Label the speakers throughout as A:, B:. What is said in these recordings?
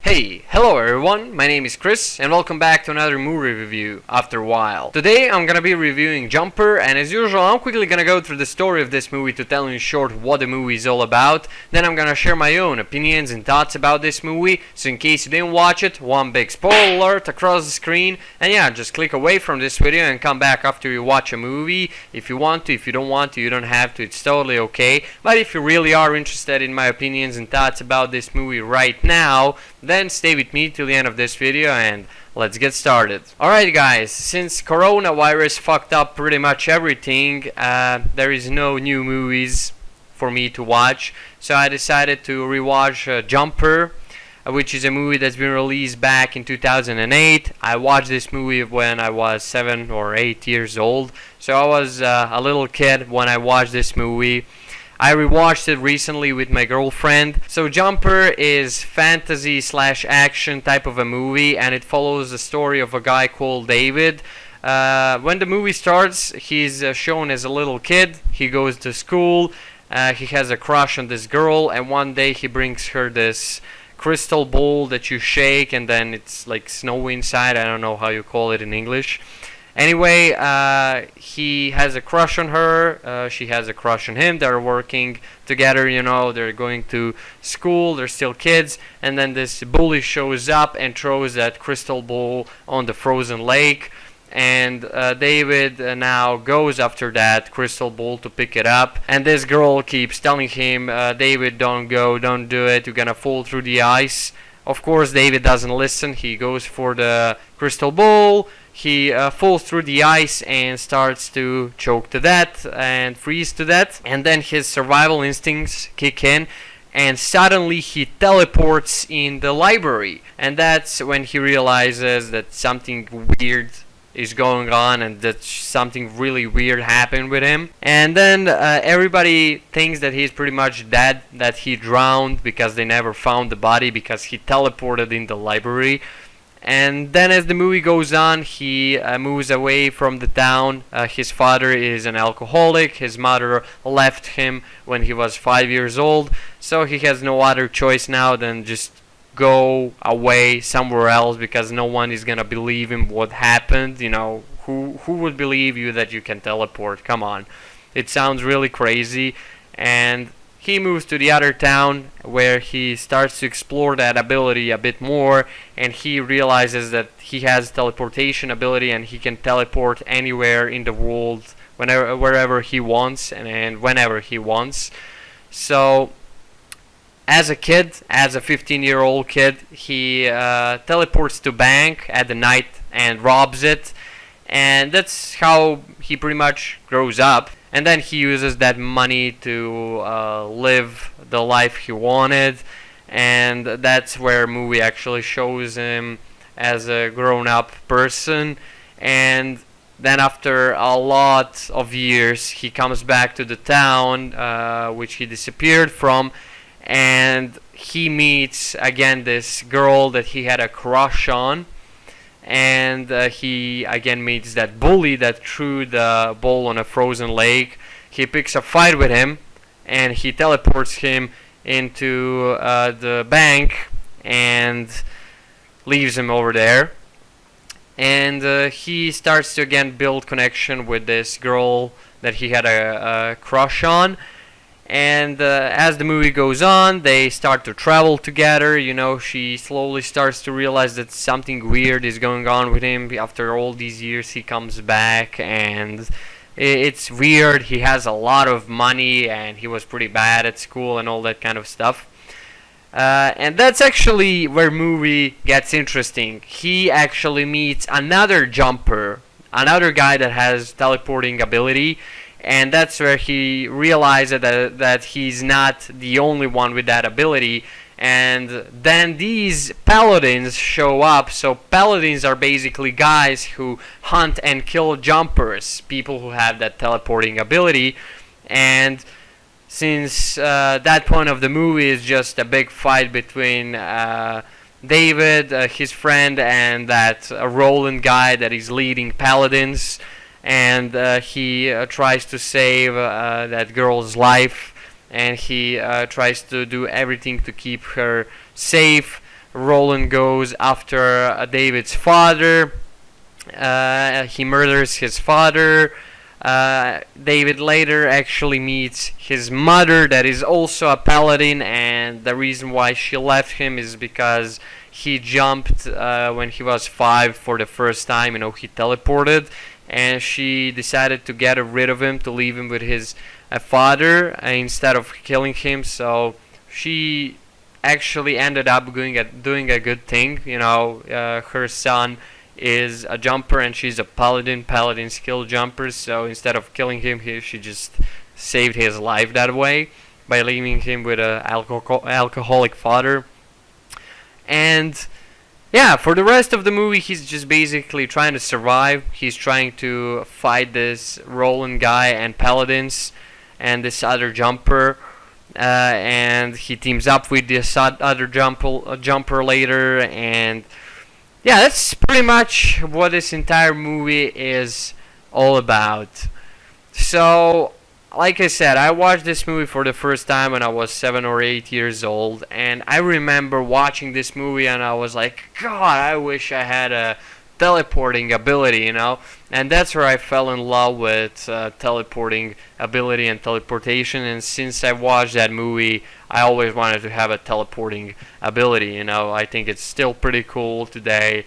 A: Hey, hello everyone, my name is Chris and welcome back to another movie review after a while. Today I'm gonna be reviewing Jumper, and as usual I'm quickly gonna go through the story of this movie to tell you in short what the movie is all about. Then I'm gonna share my own opinions and thoughts about this movie, so in case you didn't watch it, one big spoiler alert across the screen, and yeah, just click away from this video and come back after you watch a movie if you want to. If you don't want to, you don't have to, it's totally okay. But if you really are interested in my opinions and thoughts about this movie right now, then stay with me till the end of this video and let's get started. Alright guys, since coronavirus fucked up pretty much everything, there is no new movies for me to watch, so I decided to rewatch Jumper, which is a movie that's been released back in 2008. I watched this movie when I was 7 or 8 years old, so I was a little kid when I watched this movie. I rewatched it recently with my girlfriend. So Jumper is fantasy slash action type of a movie, and it follows the story of a guy called David. When the movie starts, he's shown as a little kid. He goes to school, he has a crush on this girl, and one day he brings her this crystal ball that you shake and then it's like snow inside. I don't know how you call it in English. Anyway, he has a crush on her, she has a crush on him, they're working together, you know, they're going to school, they're still kids, and then this bully shows up and throws that crystal ball on the frozen lake, and David now goes after that crystal ball to pick it up, and this girl keeps telling him, David, don't go, don't do it, you're gonna fall through the ice. Of course, David doesn't listen, he goes for the crystal ball. He falls through the ice and starts to choke to death and freeze to death, and then his survival instincts kick in and suddenly he teleports in the library, and that's when he realizes that something weird is going on and that something really weird happened with him. And then everybody thinks that he's pretty much dead, that he drowned because they never found the body because he teleported in the library. And then as the movie goes on, he moves away from the town. His father is an alcoholic, his mother left him when he was 5 years old, so he has no other choice now than just go away somewhere else because no one is gonna believe him what happened. You know, who would believe you that you can teleport? Come on, it sounds really crazy. And he moves to the other town where he starts to explore that ability a bit more, and he realizes that he has teleportation ability and he can teleport anywhere in the world wherever he wants and whenever he wants. So as a kid, as a 15-year-old kid, he teleports to bank at the night and robs it, and that's how he pretty much grows up. And then he uses that money to live the life he wanted, and that's where movie actually shows him as a grown-up person. And then after a lot of years, he comes back to the town which he disappeared from, and he meets again this girl that he had a crush on. And he again meets that bully that threw the ball on a frozen lake. He picks a fight with him and he teleports him into the bank and leaves him over there. And he starts to again build connection with this girl that he had a crush on. And as the movie goes on, they start to travel together. You know, she slowly starts to realize that something weird is going on with him. After all these years, he comes back, and it's weird. He has a lot of money, and he was pretty bad at school and all that kind of stuff. And that's actually where movie gets interesting. He actually meets another Jumper, another guy that has teleporting ability. And that's where he realized that he's not the only one with that ability. And then these paladins show up. So paladins are basically guys who hunt and kill jumpers, people who have that teleporting ability. And since that point of the movie is just a big fight between David, his friend, and that Roland guy that is leading paladins, and he tries to save that girl's life, and he tries to do everything to keep her safe. Roland goes after David's father. He murders his father. David later actually meets his mother, that is also a paladin, and the reason why she left him is because he jumped when he was 5 for the first time. He teleported, and she decided to get rid of him, to leave him with his father instead of killing him. So she actually ended up doing a good thing. Her son is a jumper and she's a paladin skill jumper, so instead of killing him, she just saved his life that way by leaving him with a alcoholic father. And yeah, for the rest of the movie, he's just basically trying to survive. He's trying to fight this Roland guy and paladins and this other jumper, and he teams up with this other jumper later. And yeah, that's pretty much what this entire movie is all about. So, like I said, I watched this movie for the first time when I was 7 or 8 years old, and I remember watching this movie and I was like, God, I wish I had a teleporting ability, and that's where I fell in love with teleporting ability and teleportation. And since I watched that movie, I always wanted to have a teleporting ability. I think it's still pretty cool today,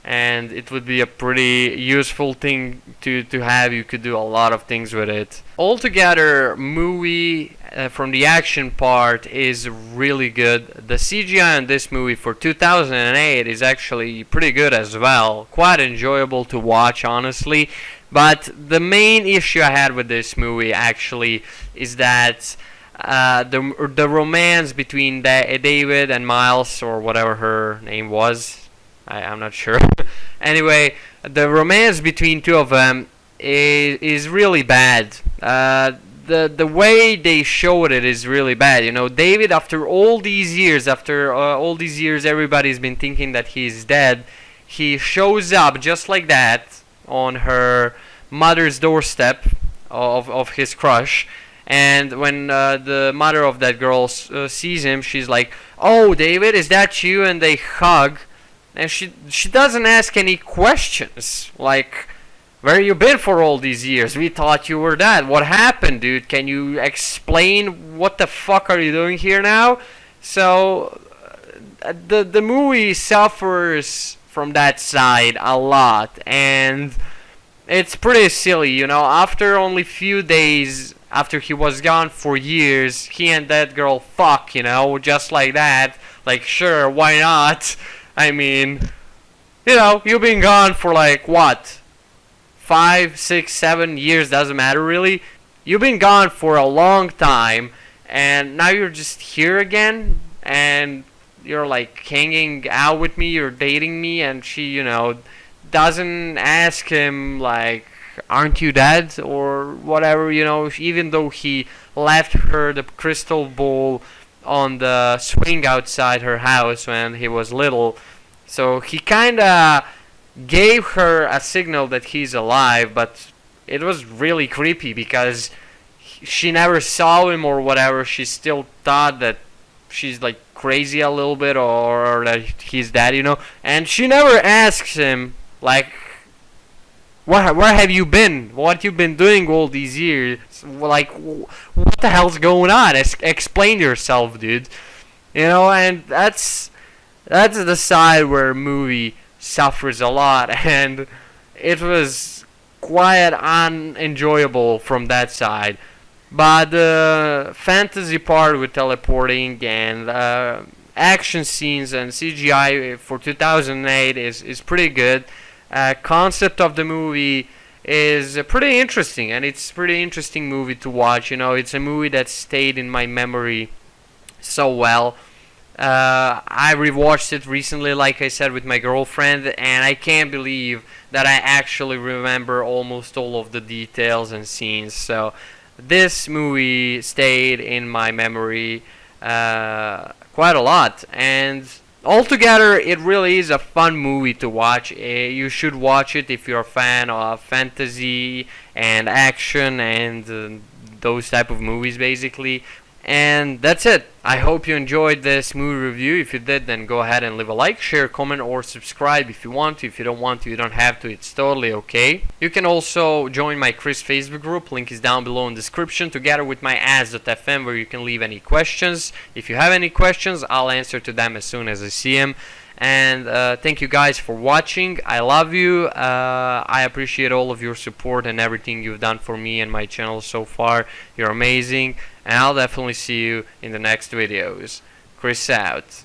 A: and it would be a pretty useful thing to have. You could do a lot of things with it. Altogether, movie from the action part is really good. The CGI in this movie for 2008 is actually pretty good as well. Quite enjoyable to watch, honestly. But the main issue I had with this movie actually is that the romance between David and Miles, or whatever her name was, I'm not sure. Anyway, the romance between two of them is really bad. The way they showed it is really bad. David, after all these years, everybody's been thinking that he's dead. He shows up just like that on her mother's doorstep of his crush. And when the mother of that girl sees him, she's like, "Oh, David, is that you?" And they hug. And she doesn't ask any questions. Like, where you been for all these years? We thought you were dead. What happened, dude? Can you explain what the fuck are you doing here now? So the movie suffers from that side a lot, and it's pretty silly. After only few days after he was gone for years, he and that girl fuck, just like that. Like, sure, why not? I mean, you've been gone for like, what? 5, 6, 7 years, doesn't matter really. You've been gone for a long time, and now you're just here again, and you're like hanging out with me, you're dating me, and she, doesn't ask him like, aren't you dead, or whatever, even though he left her the crystal ball on the swing outside her house when he was little. So he kinda gave her a signal that he's alive, but it was really creepy because she never saw him or whatever. She still thought that she's like crazy a little bit, or that he's dead, and she never asks him like, where have you been? What you been doing all these years? Like, what the hell's going on? Explain yourself, dude. And that's the side where movie suffers a lot, and it was quite unenjoyable from that side. But the fantasy part with teleporting and action scenes and CGI for 2008 is pretty good. Concept of the movie is pretty interesting, and it's a pretty interesting movie to watch. It's a movie that stayed in my memory so well. I rewatched it recently, like I said, with my girlfriend, and I can't believe that I actually remember almost all of the details and scenes. So this movie stayed in my memory quite a lot, and altogether, it really is a fun movie to watch. You should watch it if you're a fan of fantasy and action and those type of movies, basically. And that's it. I hope you enjoyed this movie review. If you did, then go ahead and leave a like, share, comment, or subscribe if you want to. If you don't want to, you don't have to. It's totally okay. You can also join my Chris Facebook group. Link is down below in the description, together with my ads.fm, where you can leave any questions. If you have any questions, I'll answer to them as soon as I see them. And thank you guys for watching. I love you. I appreciate all of your support and everything you've done for me and my channel so far. You're amazing, and I'll definitely see you in the next videos. Chris out.